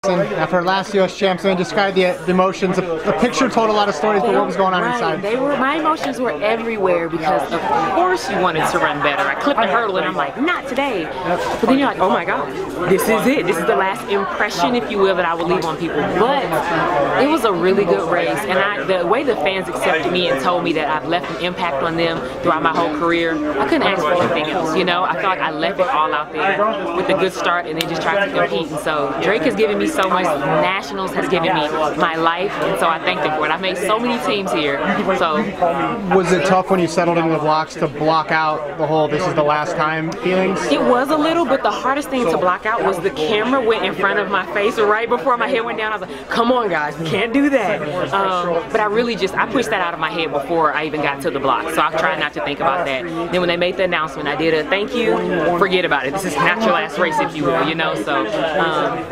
After our last U.S. champs, so describe the emotions. The picture told a lot of stories, but what was going on inside? My emotions were everywhere because of course you wanted to run better. I clipped the hurdle and I'm like, not today. But then you're like, oh my God, this is it. This is the last impression, if you will, that I will leave on people. But it was a really good race, and the way the fans accepted me and told me that I've left an impact on them throughout my whole career, I couldn't ask for anything else. You know, I felt like I left it all out there with a good start and then just tried to compete. And so Drake has given me so much. Nationals has given me my life, and so I thank them for it. I've made so many teams here. So was it tough when you settled in the blocks to block out the whole "this is the last time" feelings? It was a little, but the hardest thing to block out was the camera went in front of my face right before my head went down. I was like, come on guys, we can't do that. But I really I pushed that out of my head before I even got to the block. So I tried not to think about that. Then when they made the announcement, I did a thank you, forget about it. This is not your last race, if you will, you know. So,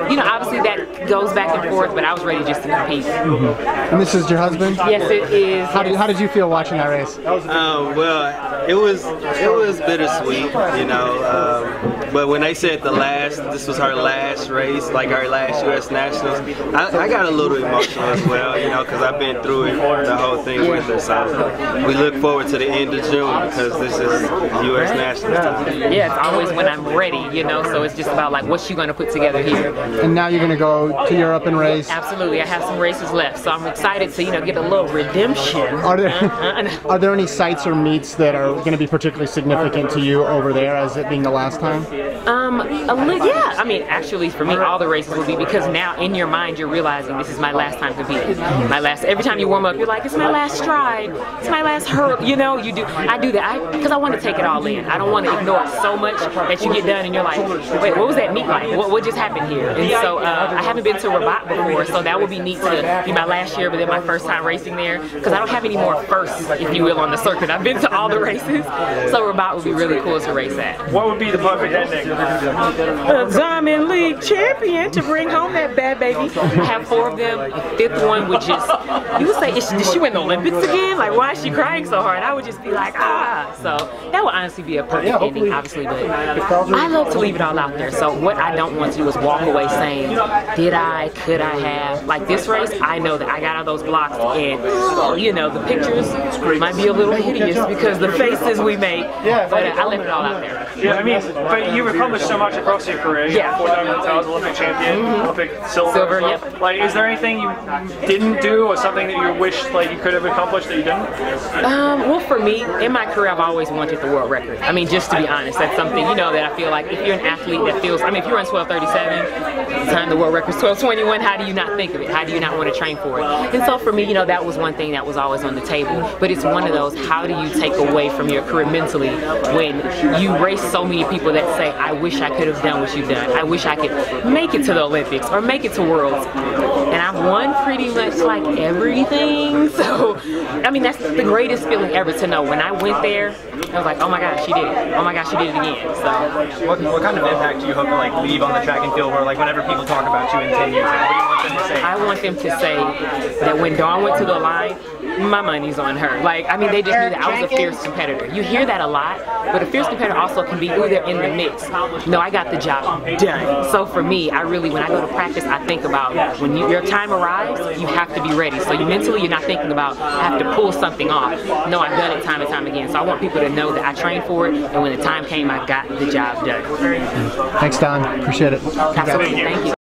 you know, obviously that goes back and forth, but I was ready just to compete. And this is your husband? Yes, it is. How did you feel watching that race? Well, it was bittersweet, you know. But when they said this was her last race, like our last U.S. Nationals, I got a little emotional as well, you know, because I've been through it, the whole thing with her. So we look forward to the end of June because this is U.S. Nationals time. Yeah, it's always when I'm ready, you know. So it's just about like what you gonna put together here. And now you're gonna go to Europe and race. Absolutely, I have some races left, so I'm excited to, you know, get a little redemption. Are there any sites or meets that are going to be particularly significant to you over there, as it being the last time? Yeah. I mean, actually, for me, all the races will be, because now in your mind you're realizing this is my last time competing. Every time you warm up, you're like, it's my last stride, it's my last hurdle. You know, I do that because I want to take it all in. I don't want to ignore it so much that you get done and you're like, wait, what was that meet like? What just happened here? And so I haven't been to Rabat before, so that would be neat to be my last year, but then my first time racing there, because I don't have any more firsts, if you will, on the circuit. I've been to all the races, so Rabat would be really cool to race at. What would be the perfect ending? A Diamond League champion to bring home that bad baby. I have 4 of them. The 5th one would just, you would say, did she win the Olympics again? Like, why is she crying so hard? I would just be like, ah. So that would honestly be a perfect ending, obviously, but I love to leave it all out there. So what I don't want to do is walk away saying, did I, could I have? Like this race, I know that I got out of those blocks, and you know, the pictures might be a little hideous because the faces we make, but I left it all out there. Yeah, I mean, but you've accomplished so much across your career. Yeah. 4 diamond medals, Olympic champion, Olympic silver. Yep. Like, is there anything you didn't do, or something that you wish like you could have accomplished that you didn't? Well, for me, in my career, I've always wanted the world record. I mean, just to be honest, that's something, you know, that I feel like if you're an athlete that feels, I mean, if you're in 12:37, time the world record's 12:21, how do you not think of it? How do you not want to train for it? And so for me, you know, that was one thing that was always on the table. But it's one of those, how do you take away from your career mentally when you race so many people that say, I wish I could have done what you've done. I wish I could make it to the Olympics or make it to Worlds. And I've won pretty much like everything. So, I mean, that's the greatest feeling ever to know. When I went there, I was like, oh my gosh, she did it. Oh my gosh, she did it again. So, what kind of impact do you hope to like leave on the track and field, where like whenever people talk about you in 10 years, like, what do you want them to say? I want them to say that when Dawn went to the line, my money's on her. Like, I mean, they just knew that I was a fierce competitor. You hear that a lot, but a fierce competitor also can be, ooh, they're in the mix. No, I got the job done. So for me, I really, when I go to practice, I think about when your time arrives, you have to be ready. So you mentally, you're not thinking about, I have to pull something off. No, I've done it time and time again. So I want people to know that I trained for it, and when the time came, I got the job done. Thanks, Don. Appreciate it. Absolutely. Thank you.